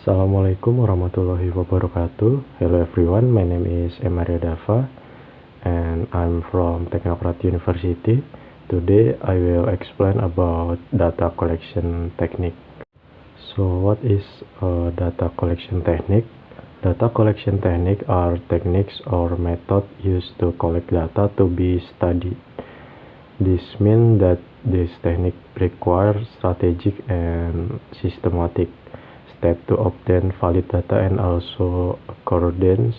Assalamualaikum warahmatullahi wabarakatuh. Hello everyone, my name is Emaria Dava and I'm from Teknokraт University. Today I will explain about data collection technique. So what is a data collection technique? Data collection technique are techniques or methods used to collect data to be studied. This means that this technique requires strategic and systematic step to obtain valid data and also accordance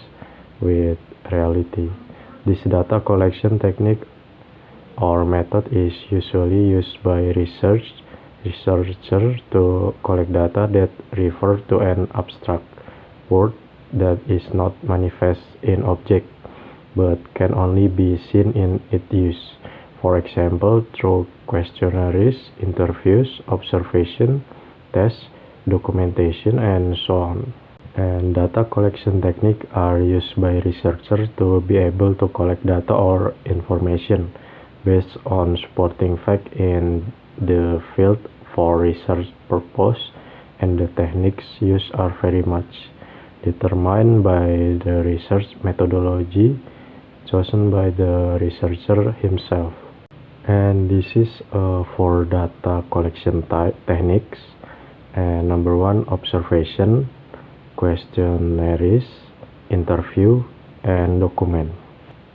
with reality. This data collection technique or method is usually used by researchers to collect data that refer to an abstract world that is not manifest in object but can only be seen in its use. For example, through questionnaires, interviews, observation, tests, documentation, and so on. And data collection techniques are used by researchers to be able to collect data or information based on supporting facts in the field for research purpose, and the techniques used are very much determined by the research methodology chosen by the researcher himself. And this is for data collection techniques. And number one, observation, questionnaires, interview, and document.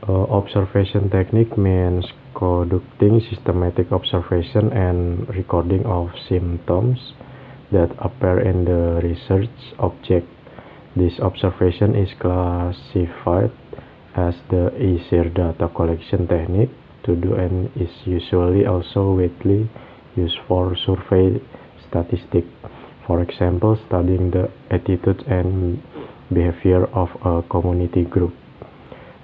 Observation technique means conducting systematic observation and recording of symptoms that appear in the research object. This observation is classified as the easier data collection technique to do and is usually also widely used for survey statistics. For example, studying the attitudes and behavior of a community group.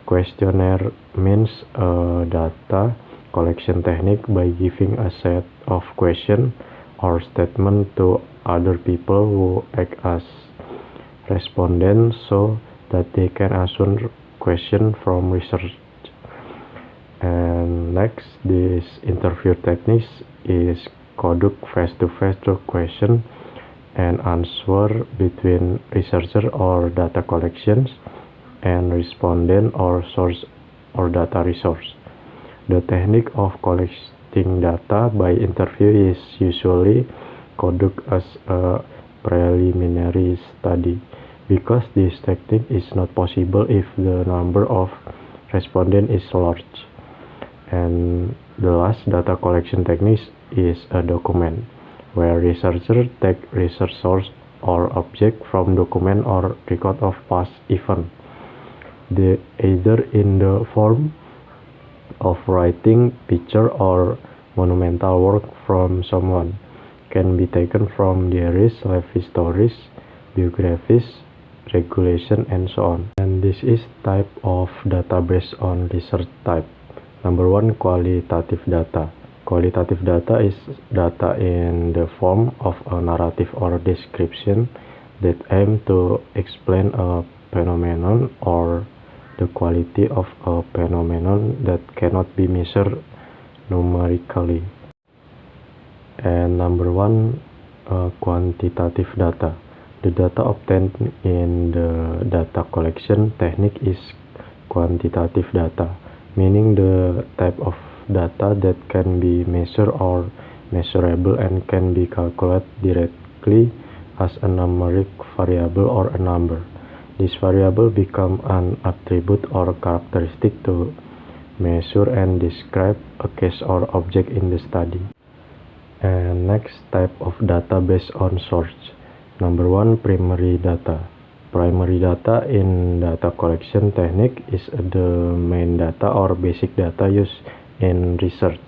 Questionnaire means a data collection technique by giving a set of questions or statements to other people who act as respondents so that they can answer questions from research. And next, this interview technique is conduct face-to-face question and answer between researcher or data collections and respondent or source or data resource. The technique of collecting data by interview is usually conducted as a preliminary study because this technique is not possible if the number of respondents is large. And the last data collection technique is a document, where researchers take research source or object from document or record of past event. Either in the form of writing, picture, or monumental work from someone, can be taken from diaries, life histories, biographies, regulation, and so on. And this is type of data based on research type. Number one, qualitative data. Qualitative data is data in the form of a narrative or description that aim to explain a phenomenon or the quality of a phenomenon that cannot be measured numerically. And number one, quantitative data. The data obtained in the data collection technique is quantitative data, meaning the type of data that can be measured or measurable and can be calculated directly as a numeric variable or a number. This variable becomes an attribute or characteristic to measure and describe a case or object in the study. And next, type of data based on source. Number one, primary data. Primary data in data collection technique is the main data or basic data used in research.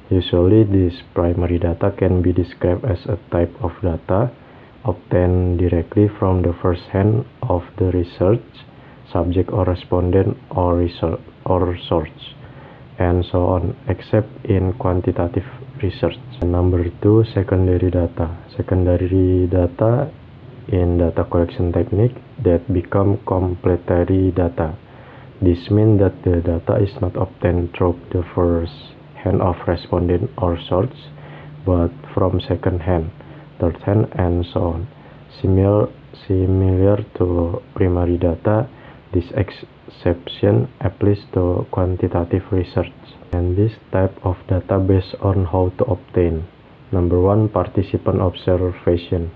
Usually, this primary data can be described as a type of data obtained directly from the first hand of the research subject or respondent or source, and so on, except in quantitative research. And number two, secondary data. Secondary data in data collection technique that become complementary data. This means that the data is not obtained through the first hand of respondent or source, but from second hand, third hand, and so on. Similar to primary data, this exception applies to quantitative research. And this type of data based on how to obtain. Number 1, participant observation.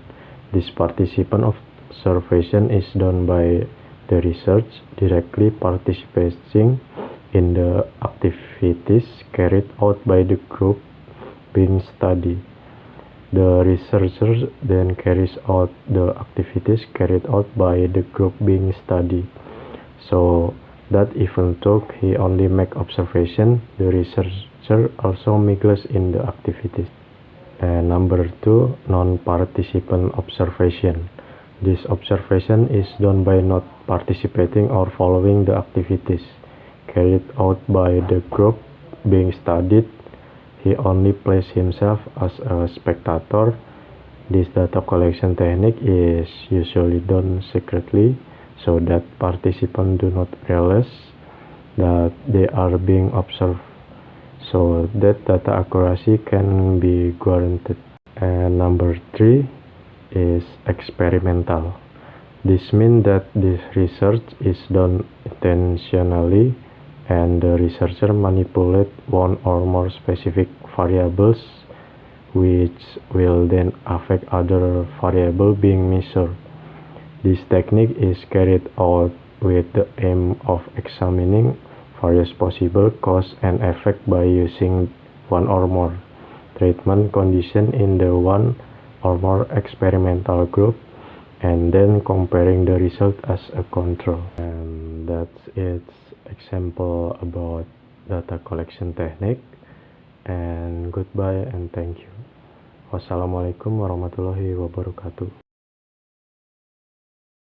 This participant observation is done by the research directly participating in the activities carried out by the group being studied. The researcher then carries out the activities carried out by the group being studied. So that even though he only make observation, the researcher also mingles in the activities. And number 2, non-participant observation. This observation is done by not participating or following the activities carried out by the group being studied. He only places himself as a spectator. This data collection technique is usually done secretly so that participants do not realize that they are being observed, so that data accuracy can be guaranteed. And number 3 is experimental. This means that this research is done intentionally and the researcher manipulates one or more specific variables which will then affect other variables being measured. This technique is carried out with the aim of examining various possible cause and effect by using one or more treatment conditions in the one or more experimental group and then comparing the result as a control. And that's its example about data collection technique. And goodbye and thank you. Wassalamualaikum warahmatullahi wabarakatuh.